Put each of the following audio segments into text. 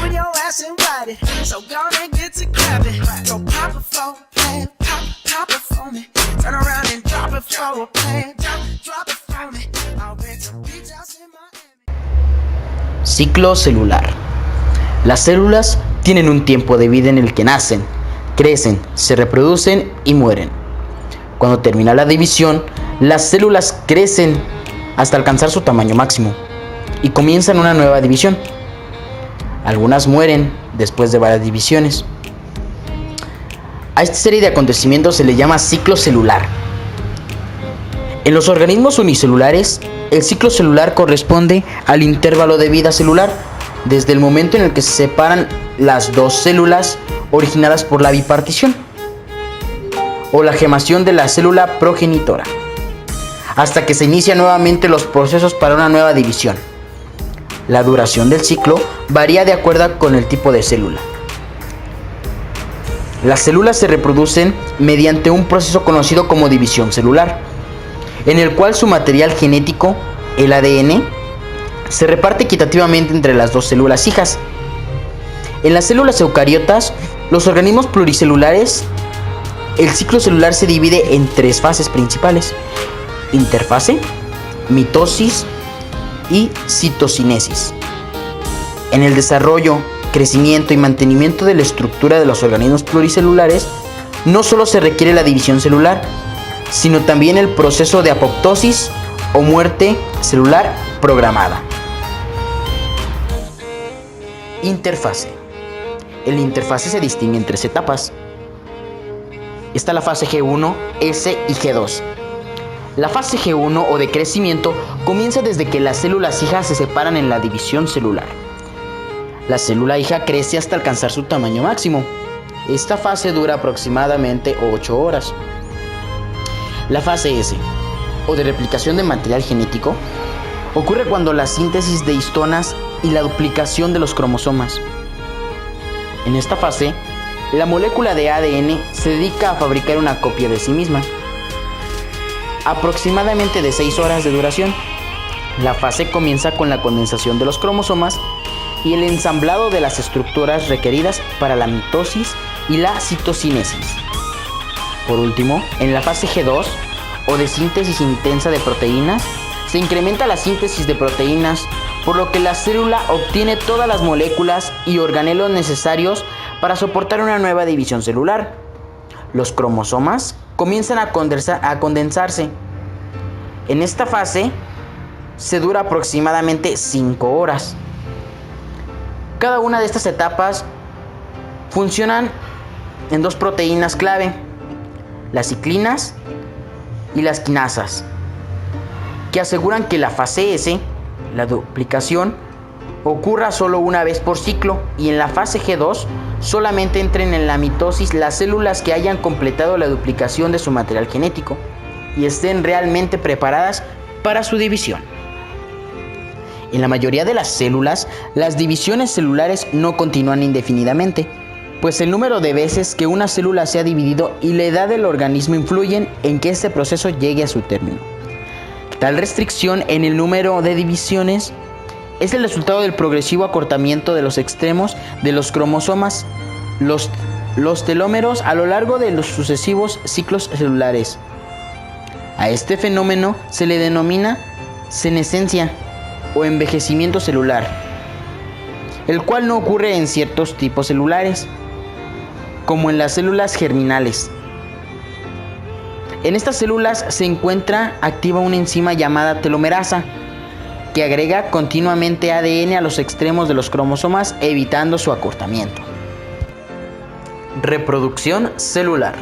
on your ass and ride it. So gonna get to clapping. Go pop it for a plan, pop it for me. Turn around and drop it for a plan, drop it for me. I'll bet the beach house in Miami. Ciclo celular. Las células tienen un tiempo de vida en el que nacen, crecen, se reproducen y mueren. Cuando termina la división, las células crecen hasta alcanzar su tamaño máximo y comienzan una nueva división. Algunas mueren después de varias divisiones. A esta serie de acontecimientos se le llama ciclo celular. En los organismos unicelulares, el ciclo celular corresponde al intervalo de vida celular desde el momento en el que se separan las dos células originadas por la bipartición o la gemación de la célula progenitora, hasta que se inician nuevamente los procesos para una nueva división. La duración del ciclo varía de acuerdo con el tipo de célula. Las células se reproducen mediante un proceso conocido como división celular, en el cual su material genético, el ADN, se reparte equitativamente entre las dos células hijas. En las células eucariotas, los organismos pluricelulares, el ciclo celular se divide en tres fases principales: interfase, mitosis y citocinesis. En el desarrollo, crecimiento y mantenimiento de la estructura de los organismos pluricelulares, no solo se requiere la división celular, sino también el proceso de apoptosis o muerte celular programada. Interfase. En la interfase se distingue en tres etapas. Está la fase G1, S y G2. La fase G1 o de crecimiento comienza desde que las células hijas se separan en la división celular. La célula hija crece hasta alcanzar su tamaño máximo. Esta fase dura aproximadamente 8 horas. La fase S, o de replicación de material genético, ocurre cuando la síntesis de histonas y la duplicación de los cromosomas. En esta fase, la molécula de ADN se dedica a fabricar una copia de sí misma, aproximadamente de 6 horas de duración. La fase comienza con la condensación de los cromosomas y el ensamblado de las estructuras requeridas para la mitosis y la citocinesis. Por último, en la fase G2, o de síntesis intensa de proteínas, se incrementa la síntesis de proteínas, por lo que la célula obtiene todas las moléculas y organelos necesarios para soportar una nueva división celular. Los cromosomas comienzan a condensarse. En esta fase se dura aproximadamente 5 horas. Cada una de estas etapas funcionan en dos proteínas clave: las ciclinas y las quinasas, que aseguran que la fase S, la duplicación, ocurra solo una vez por ciclo, y en la fase G2 solamente entren en la mitosis las células que hayan completado la duplicación de su material genético y estén realmente preparadas para su división. En la mayoría de las células, las divisiones celulares no continúan indefinidamente, pues el número de veces que una célula se ha dividido y la edad del organismo influyen en que este proceso llegue a su término. Tal restricción en el número de divisiones es el resultado del progresivo acortamiento de los extremos de los cromosomas, los telómeros, a lo largo de los sucesivos ciclos celulares. A este fenómeno se le denomina senescencia o envejecimiento celular, el cual no ocurre en ciertos tipos celulares, como en las células germinales. En estas células se encuentra activa una enzima llamada telomerasa, que agrega continuamente ADN a los extremos de los cromosomas, evitando su acortamiento. Reproducción celular.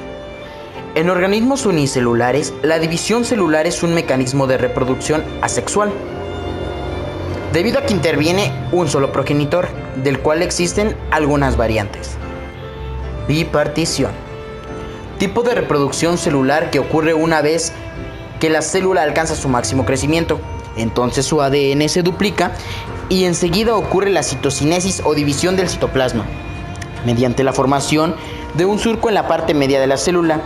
En organismos unicelulares, la división celular es un mecanismo de reproducción asexual, debido a que interviene un solo progenitor, del cual existen algunas variantes. Bipartición. Tipo de reproducción celular que ocurre una vez que la célula alcanza su máximo crecimiento. Entonces su ADN se duplica y enseguida ocurre la citocinesis o división del citoplasma, mediante la formación de un surco en la parte media de la célula,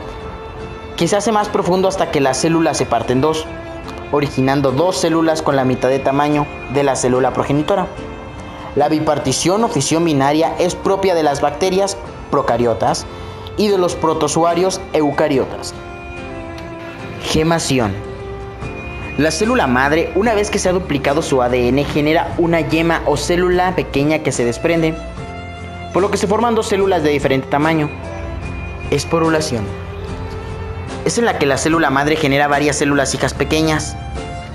que se hace más profundo hasta que la célula se parte en dos, originando dos células con la mitad de tamaño de la célula progenitora. La bipartición o fisión binaria es propia de las bacterias procariotas y de los protozoarios eucariotas. Gemación. La célula madre, una vez que se ha duplicado su ADN, genera una yema o célula pequeña que se desprende, por lo que se forman dos células de diferente tamaño. Esporulación. Es en la que la célula madre genera varias células hijas pequeñas.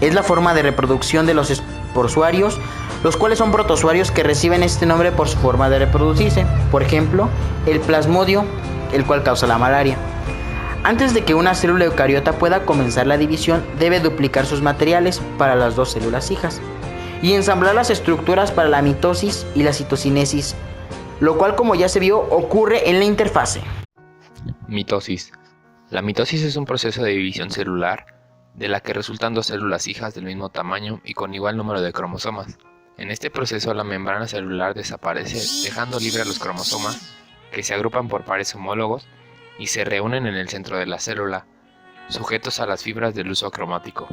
Es la forma de reproducción de los esporozoarios, los cuales son protozoarios que reciben este nombre por su forma de reproducirse. Por ejemplo, el plasmodio, el cual causa la malaria. Antes de que una célula eucariota pueda comenzar la división, debe duplicar sus materiales para las dos células hijas y ensamblar las estructuras para la mitosis y la citocinesis, lo cual, como ya se vio, ocurre en la interfase. Mitosis. La mitosis es un proceso de división celular de la que resultan dos células hijas del mismo tamaño y con igual número de cromosomas. En este proceso la membrana celular desaparece, dejando libre a los cromosomas, que se agrupan por pares homólogos y se reúnen en el centro de la célula, sujetos a las fibras del uso cromático.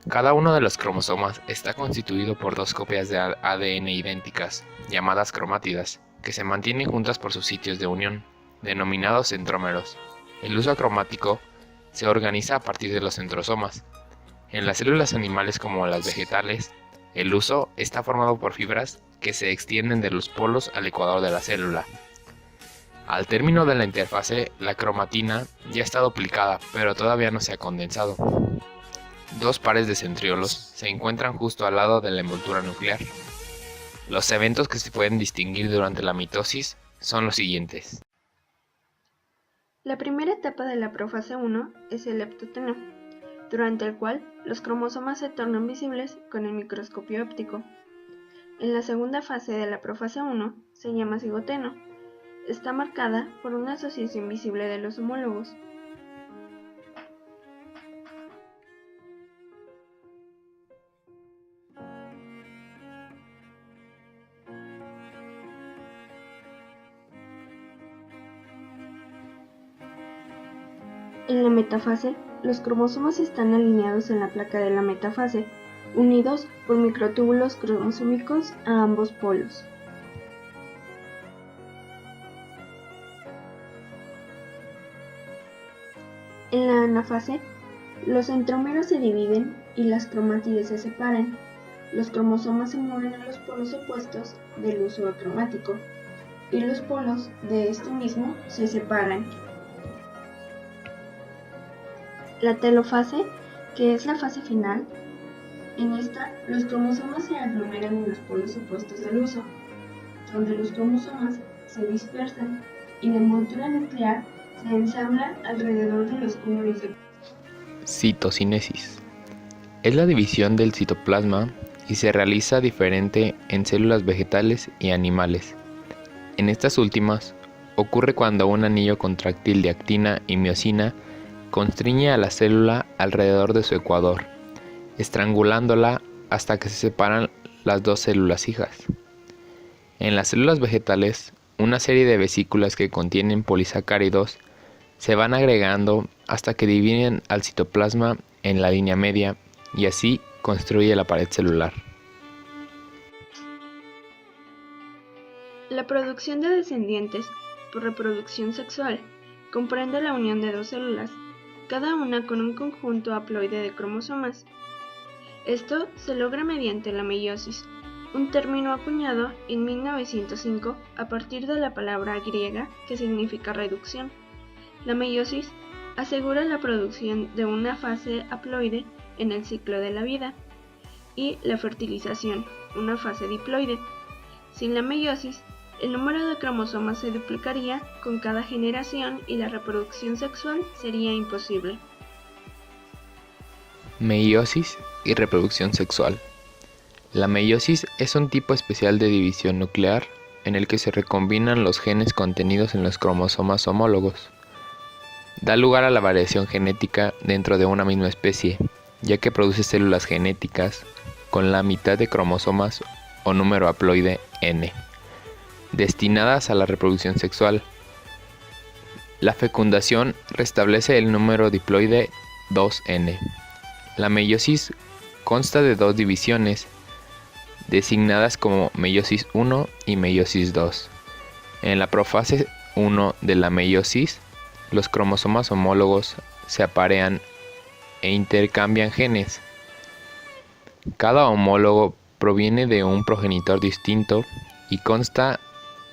Cada uno de los cromosomas está constituido por dos copias de ADN idénticas, llamadas cromátidas, que se mantienen juntas por sus sitios de unión, denominados centrómeros. El uso cromático se organiza a partir de los centrosomas. En las células animales como las vegetales, el uso está formado por fibras que se extienden de los polos al ecuador de la célula. Al término de la interfase, la cromatina ya está duplicada, pero todavía no se ha condensado. Dos pares de centriolos se encuentran justo al lado de la envoltura nuclear. Los eventos que se pueden distinguir durante la mitosis son los siguientes. La primera etapa de la profase 1 es el leptoteno, durante el cual los cromosomas se tornan visibles con el microscopio óptico. En la segunda fase de la profase 1 se llama cigoteno. Está marcada por una asociación visible de los homólogos. En la metafase, los cromosomas están alineados en la placa de la metafase, unidos por microtúbulos cromosómicos a ambos polos. En la anafase, los centrómeros se dividen y las cromátides se separan. Los cromosomas se mueven a los polos opuestos del uso cromático, y los polos de este mismo se separan. La telofase, que es la fase final, en esta los cromosomas se aglomeran en los polos opuestos del uso, donde los cromosomas se dispersan y la envoltura nuclear se ensambla alrededor de los cúmulos de... Citocinesis. Es la división del citoplasma y se realiza diferente en células vegetales y animales. En estas últimas, ocurre cuando un anillo contráctil de actina y miosina constriñe a la célula alrededor de su ecuador, estrangulándola hasta que se separan las dos células hijas. En las células vegetales, una serie de vesículas que contienen polisacáridos se van agregando hasta que dividen al citoplasma en la línea media y así construye la pared celular. La producción de descendientes por reproducción sexual comprende la unión de dos células, cada una con un conjunto haploide de cromosomas. Esto se logra mediante la meiosis, un término acuñado en 1905 a partir de la palabra griega que significa reducción. La meiosis asegura la producción de una fase haploide en el ciclo de la vida y la fertilización, una fase diploide. Sin la meiosis, el número de cromosomas se duplicaría con cada generación y la reproducción sexual sería imposible. Meiosis y reproducción sexual. La meiosis es un tipo especial de división nuclear en el que se recombinan los genes contenidos en los cromosomas homólogos. Da lugar a la variación genética dentro de una misma especie, ya que produce células genéticas con la mitad de cromosomas o número haploide n, destinadas a la reproducción sexual. La fecundación restablece el número diploide 2n. La meiosis consta de dos divisiones, designadas como meiosis 1 y meiosis 2. En la profase 1 de la meiosis, los cromosomas homólogos se aparean e intercambian genes. Cada homólogo proviene de un progenitor distinto y consta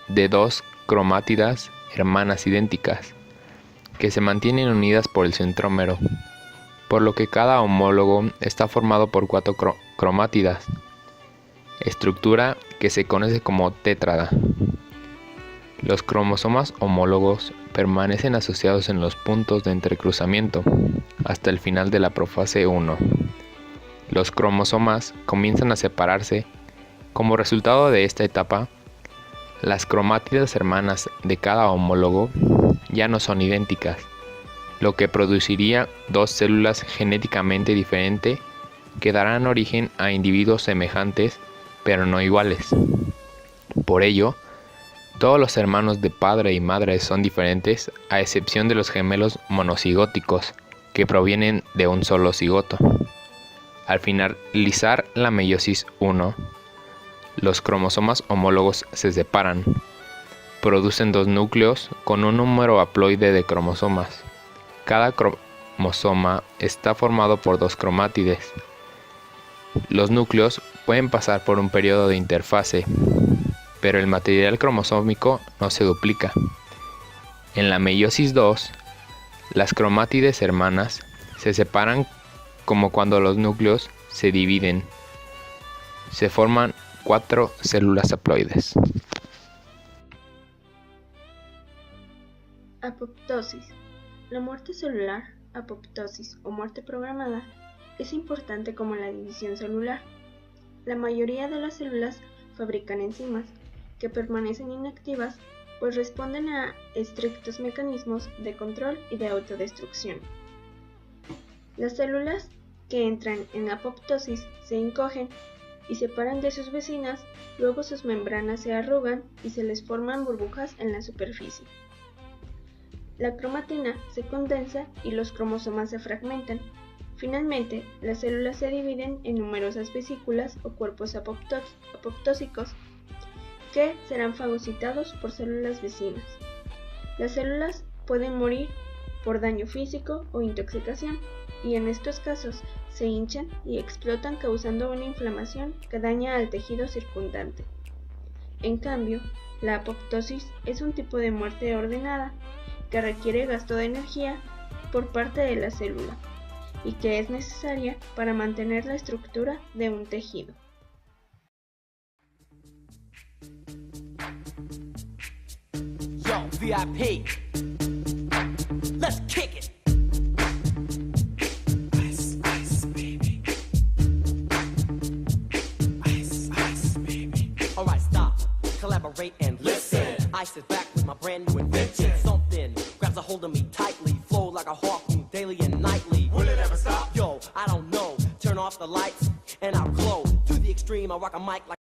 de 2 cromátidas hermanas idénticas, que se mantienen unidas por el centrómero, por lo que cada homólogo está formado por 4 cromátidas, estructura que se conoce como tétrada. Los cromosomas homólogos permanecen asociados en los puntos de entrecruzamiento hasta el final de la profase 1. Los cromosomas comienzan a separarse. Como resultado de esta etapa, las cromátidas hermanas de cada homólogo ya no son idénticas, lo que produciría 2 células genéticamente diferentes que darán origen a individuos semejantes pero no iguales. Por ello, todos los hermanos de padre y madre son diferentes, a excepción de los gemelos monocigóticos, que provienen de un solo cigoto. Al finalizar la meiosis 1, los cromosomas homólogos se separan, producen 2 núcleos con un número haploide de cromosomas. Cada cromosoma está formado por 2 cromátides. Los núcleos pueden pasar por un periodo de interfase, pero el material cromosómico no se duplica. En la meiosis 2, las cromátides hermanas se separan como cuando los núcleos se dividen. Se forman 4 células haploides. Apoptosis. La muerte celular, apoptosis o muerte programada, es importante como la división celular. La mayoría de las células fabrican enzimas que permanecen inactivas, pues responden a estrictos mecanismos de control y de autodestrucción. Las células que entran en apoptosis se encogen y separan de sus vecinas, luego sus membranas se arrugan y se les forman burbujas en la superficie. La cromatina se condensa y los cromosomas se fragmentan. Finalmente, las células se dividen en numerosas vesículas o cuerpos apoptósicos que serán fagocitados por células vecinas. Las células pueden morir por daño físico o intoxicación, y en estos casos se hinchan y explotan causando una inflamación que daña al tejido circundante. En cambio, la apoptosis es un tipo de muerte ordenada que requiere gasto de energía por parte de la célula y que es necesaria para mantener la estructura de un tejido. Yo, VIP, let's kick it. Ice, ice, baby. Ice, ice, baby. All right, stop, collaborate and listen. I sit back with my brand new invention. Something grabs a hold of me tightly, flow like a harpoon daily and nightly. Will it ever stop? Yo, I don't know. Turn off the lights and I'll glow. To the extreme, I rock a mic like